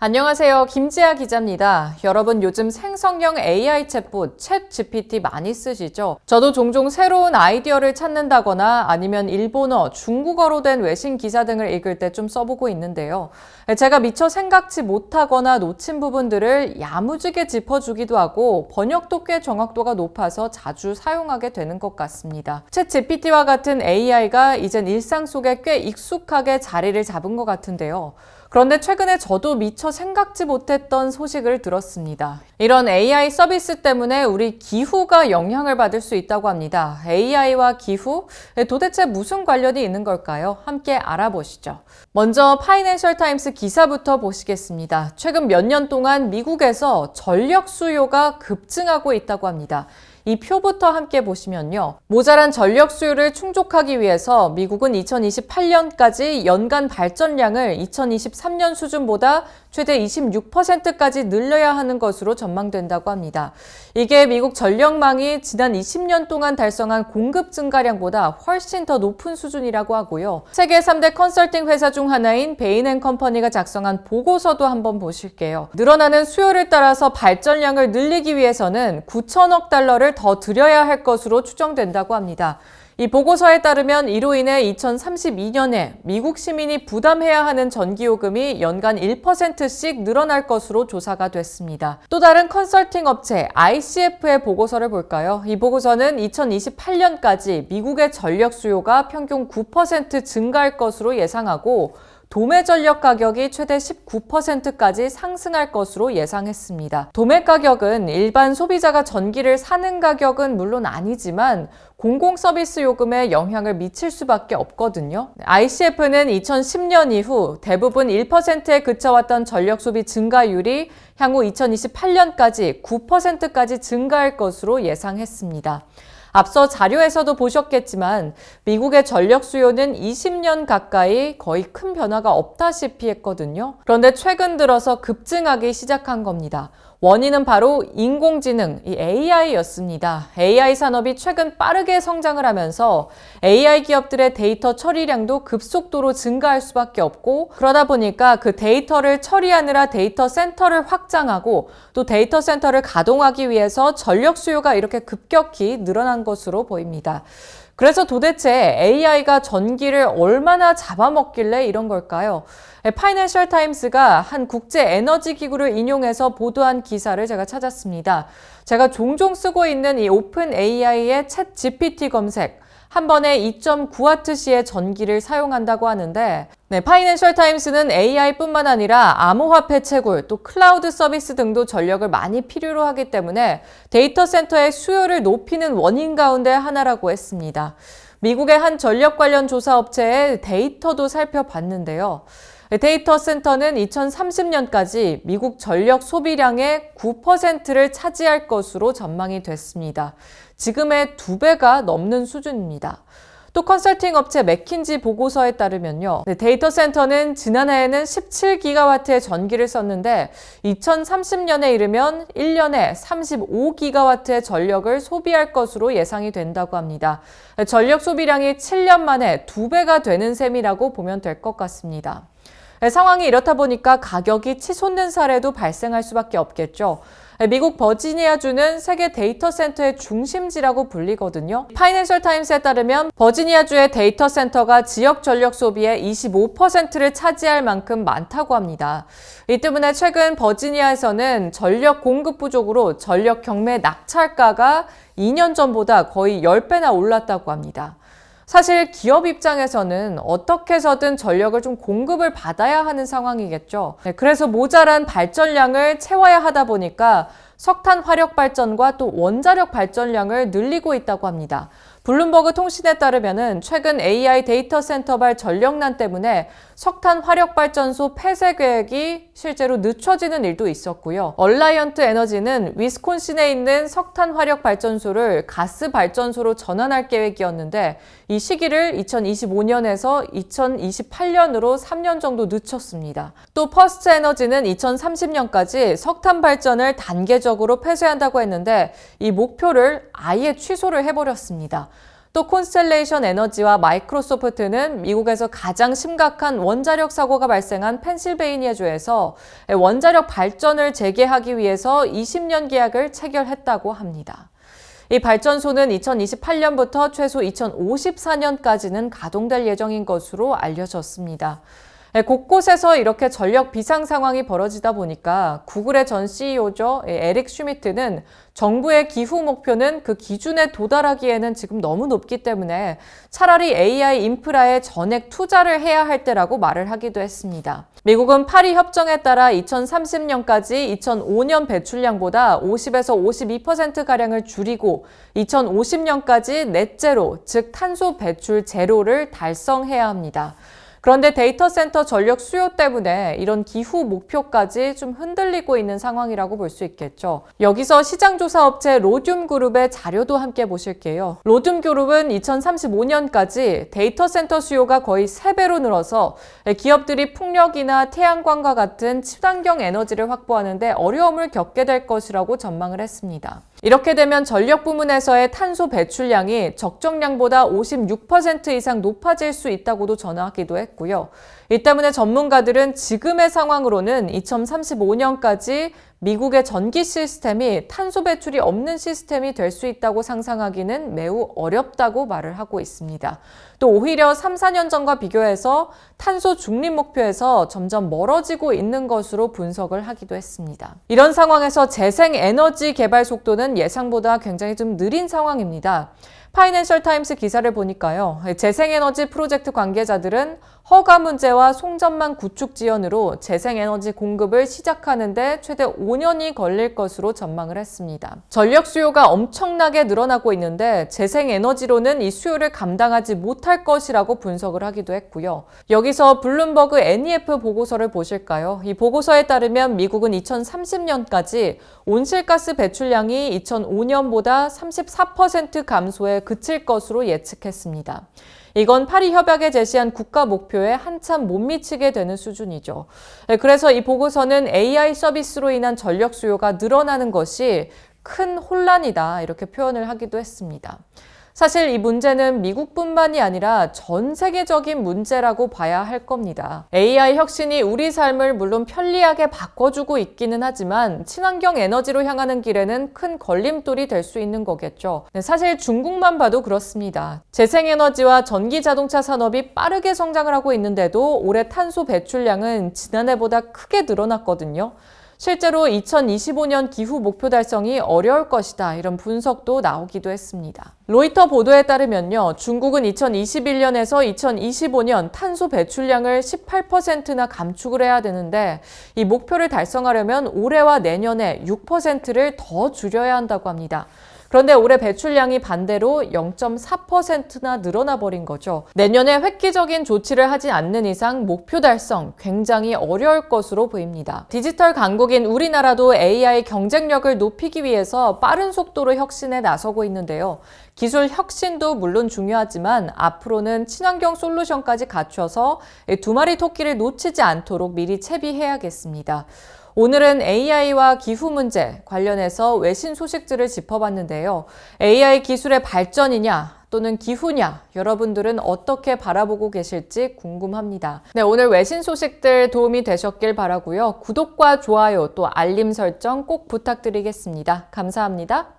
안녕하세요. 김지아 기자입니다. 여러분 요즘 생성형 AI 챗봇 챗GPT 많이 쓰시죠? 저도 종종 새로운 아이디어를 찾는다거나 아니면 일본어, 중국어로 된 외신 기사 등을 읽을 때 좀 써보고 있는데요. 제가 미처 생각지 못하거나 놓친 부분들을 야무지게 짚어주기도 하고 번역도 꽤 정확도가 높아서 자주 사용하게 되는 것 같습니다. 챗GPT와 같은 AI가 이젠 일상 속에 꽤 익숙하게 자리를 잡은 것 같은데요. 그런데 최근에 저도 미처 생각지 못했던 소식을 들었습니다. 이런 AI 서비스 때문에 우리 기후가 영향을 받을 수 있다고 합니다. AI와 기후? 도대체 무슨 관련이 있는 걸까요? 함께 알아보시죠. 먼저 파이낸셜 타임스 기사부터 보시겠습니다. 최근 몇 년 동안 미국에서 전력 수요가 급증하고 있다고 합니다. 이 표부터 함께 보시면요. 모자란 전력 수요를 충족하기 위해서 미국은 2028년까지 연간 발전량을 2023년 수준보다 최대 26%까지 늘려야 하는 것으로 전망된다고 합니다. 이게 미국 전력망이 지난 20년 동안 달성한 공급 증가량보다 훨씬 더 높은 수준이라고 하고요. 세계 3대 컨설팅 회사 중 하나인 베인앤컴퍼니가 작성한 보고서도 한번 보실게요. 늘어나는 수요를 따라서 발전량을 늘리기 위해서는 9천억 달러를 더 들여야 할 것으로 추정된다고 합니다. 이 보고서에 따르면 이로 인해 2032년에 미국 시민이 부담해야 하는 전기요금이 연간 1%씩 늘어날 것으로 조사가 됐습니다. 또 다른 컨설팅 업체 ICF의 보고서를 볼까요? 이 보고서는 2028년까지 미국의 전력 수요가 평균 9% 증가할 것으로 예상하고 도매 전력 가격이 최대 19%까지 상승할 것으로 예상했습니다. 도매 가격은 일반 소비자가 전기를 사는 가격은 물론 아니지만 공공 서비스 요금에 영향을 미칠 수밖에 없거든요. ICF는 2010년 이후 대부분 1%에 그쳐왔던 전력 소비 증가율이 향후 2028년까지 9%까지 증가할 것으로 예상했습니다. 앞서 자료에서도 보셨겠지만 미국의 전력 수요는 20년 가까이 거의 큰 변화가 없다시피 했거든요. 그런데 최근 들어서 급증하기 시작한 겁니다. 원인은 바로 인공지능, 이 AI였습니다. AI 산업이 최근 빠르게 성장을 하면서 AI 기업들의 데이터 처리량도 급속도로 증가할 수밖에 없고 그러다 보니까 그 데이터를 처리하느라 데이터 센터를 확장하고 또 데이터 센터를 가동하기 위해서 전력 수요가 이렇게 급격히 늘어난 것으로 보입니다. 그래서 도대체 AI가 전기를 얼마나 잡아먹길래 이런 걸까요? 파이낸셜 타임스가 한 국제 에너지 기구를 인용해서 보도한 기사를 제가 찾았습니다. 제가 종종 쓰고 있는 이 오픈 AI의 챗 GPT 검색, 한 번에 2.9W의 전기를 사용한다고 하는데 파이낸셜 타임스는 AI뿐만 아니라 암호화폐 채굴, 또 클라우드 서비스 등도 전력을 많이 필요로 하기 때문에 데이터 센터의 수요를 높이는 원인 가운데 하나라고 했습니다. 미국의 한 전력 관련 조사 업체의 데이터도 살펴봤는데요. 데이터 센터는 2030년까지 미국 전력 소비량의 9%를 차지할 것으로 전망이 됐습니다. 지금의 2배가 넘는 수준입니다. 또 컨설팅 업체 맥킨지 보고서에 따르면요. 데이터 센터는 지난해에는 17기가와트의 전기를 썼는데 2030년에 이르면 1년에 35기가와트의 전력을 소비할 것으로 예상이 된다고 합니다. 전력 소비량이 7년 만에 2배가 되는 셈이라고 보면 될 것 같습니다. 상황이 이렇다 보니까 가격이 치솟는 사례도 발생할 수밖에 없겠죠. 미국 버지니아주는 세계 데이터 센터의 중심지라고 불리거든요. 파이낸셜 타임스에 따르면 버지니아주의 데이터 센터가 지역 전력 소비의 25%를 차지할 만큼 많다고 합니다. 이 때문에 최근 버지니아에서는 전력 공급 부족으로 전력 경매 낙찰가가 2년 전보다 거의 10배나 올랐다고 합니다. 사실 기업 입장에서는 어떻게 해서든 전력을 좀 공급을 받아야 하는 상황이겠죠. 그래서 모자란 발전량을 채워야 하다 보니까 석탄 화력 발전과 또 원자력 발전량을 늘리고 있다고 합니다. 블룸버그 통신에 따르면은 최근 AI 데이터 센터발 전력난 때문에 석탄 화력 발전소 폐쇄 계획이 실제로 늦춰지는 일도 있었고요. 얼라이언트 에너지는 위스콘신에 있는 석탄 화력 발전소를 가스 발전소로 전환할 계획이었는데 이 시기를 2025년에서 2028년으로 3년 정도 늦췄습니다. 또 퍼스트 에너지는 2030년까지 석탄 발전을 단계적으로 폐쇄한다고 했는데 이 목표를 아예 취소를 해버렸습니다. 또 콘스텔레이션 에너지와 마이크로소프트는 미국에서 가장 심각한 원자력 사고가 발생한 펜실베이니아주에서 원자력 발전을 재개하기 위해서 20년 계약을 체결했다고 합니다. 이 발전소는 2028년부터 최소 2054년까지는 가동될 예정인 것으로 알려졌습니다. 곳곳에서 이렇게 전력 비상 상황이 벌어지다 보니까 구글의 전 CEO죠. 에릭 슈미트는 정부의 기후 목표는 그 기준에 도달하기에는 지금 너무 높기 때문에 차라리 AI 인프라에 전액 투자를 해야 할 때라고 말을 하기도 했습니다. 미국은 파리 협정에 따라 2030년까지 2005년 배출량보다 50에서 52%가량을 줄이고 2050년까지 넷제로, 즉 탄소 배출 제로를 달성해야 합니다. 그런데 데이터 센터 전력 수요 때문에 이런 기후 목표까지 좀 흔들리고 있는 상황이라고 볼 수 있겠죠. 여기서 시장조사 업체 로듐그룹의 자료도 함께 보실게요. 로듐그룹은 2035년까지 데이터 센터 수요가 거의 3배로 늘어서 기업들이 풍력이나 태양광과 같은 친환경 에너지를 확보하는데 어려움을 겪게 될 것이라고 전망을 했습니다. 이렇게 되면 전력 부문에서의 탄소 배출량이 적정량보다 56% 이상 높아질 수 있다고도 전하기도 했고요. 이 때문에 전문가들은 지금의 상황으로는 2035년까지 미국의 전기 시스템이 탄소 배출이 없는 시스템이 될 수 있다고 상상하기는 매우 어렵다고 말을 하고 있습니다. 또 오히려 3, 4년 전과 비교해서 탄소 중립 목표에서 점점 멀어지고 있는 것으로 분석을 하기도 했습니다. 이런 상황에서 재생 에너지 개발 속도는 예상보다 굉장히 좀 느린 상황입니다. 파이낸셜 타임스 기사를 보니까요. 재생에너지 프로젝트 관계자들은 허가 문제와 송전망 구축 지연으로 재생에너지 공급을 시작하는데 최대 5년이 걸릴 것으로 전망을 했습니다. 전력 수요가 엄청나게 늘어나고 있는데 재생에너지로는 이 수요를 감당하지 못할 것이라고 분석을 하기도 했고요. 여기서 블룸버그 NEF 보고서를 보실까요? 이 보고서에 따르면 미국은 2030년까지 온실가스 배출량이 2005년보다 34% 감소에 그칠 것으로 예측했습니다. 이건 파리 협약에 제시한 국가 목표에 한참 못 미치게 되는 수준이죠. 그래서 이 보고서는 AI 서비스로 인한 전력 수요가 늘어나는 것이 큰 혼란이다 이렇게 표현을 하기도 했습니다. 사실 이 문제는 미국뿐만이 아니라 전 세계적인 문제라고 봐야 할 겁니다. AI 혁신이 우리 삶을 물론 편리하게 바꿔주고 있기는 하지만 친환경 에너지로 향하는 길에는 큰 걸림돌이 될 수 있는 거겠죠. 사실 중국만 봐도 그렇습니다. 재생에너지와 전기자동차 산업이 빠르게 성장을 하고 있는데도 올해 탄소 배출량은 지난해보다 크게 늘어났거든요. 실제로 2025년 기후 목표 달성이 어려울 것이다 이런 분석도 나오기도 했습니다. 로이터 보도에 따르면요. 중국은 2021년에서 2025년 탄소 배출량을 18%나 감축을 해야 되는데 이 목표를 달성하려면 올해와 내년에 6%를 더 줄여야 한다고 합니다. 그런데 올해 배출량이 반대로 0.4%나 늘어나 버린 거죠. 내년에 획기적인 조치를 하지 않는 이상 목표 달성 굉장히 어려울 것으로 보입니다. 디지털 강국인 우리나라도 AI 경쟁력을 높이기 위해서 빠른 속도로 혁신에 나서고 있는데요. 기술 혁신도 물론 중요하지만 앞으로는 친환경 솔루션까지 갖춰서 두 마리 토끼를 놓치지 않도록 미리 채비해야겠습니다. 오늘은 AI와 기후 문제 관련해서 외신 소식들을 짚어봤는데요. AI 기술의 발전이냐 또는 기후냐 여러분들은 어떻게 바라보고 계실지 궁금합니다. 네, 오늘 외신 소식들 도움이 되셨길 바라고요. 구독과 좋아요 또 알림 설정 꼭 부탁드리겠습니다. 감사합니다.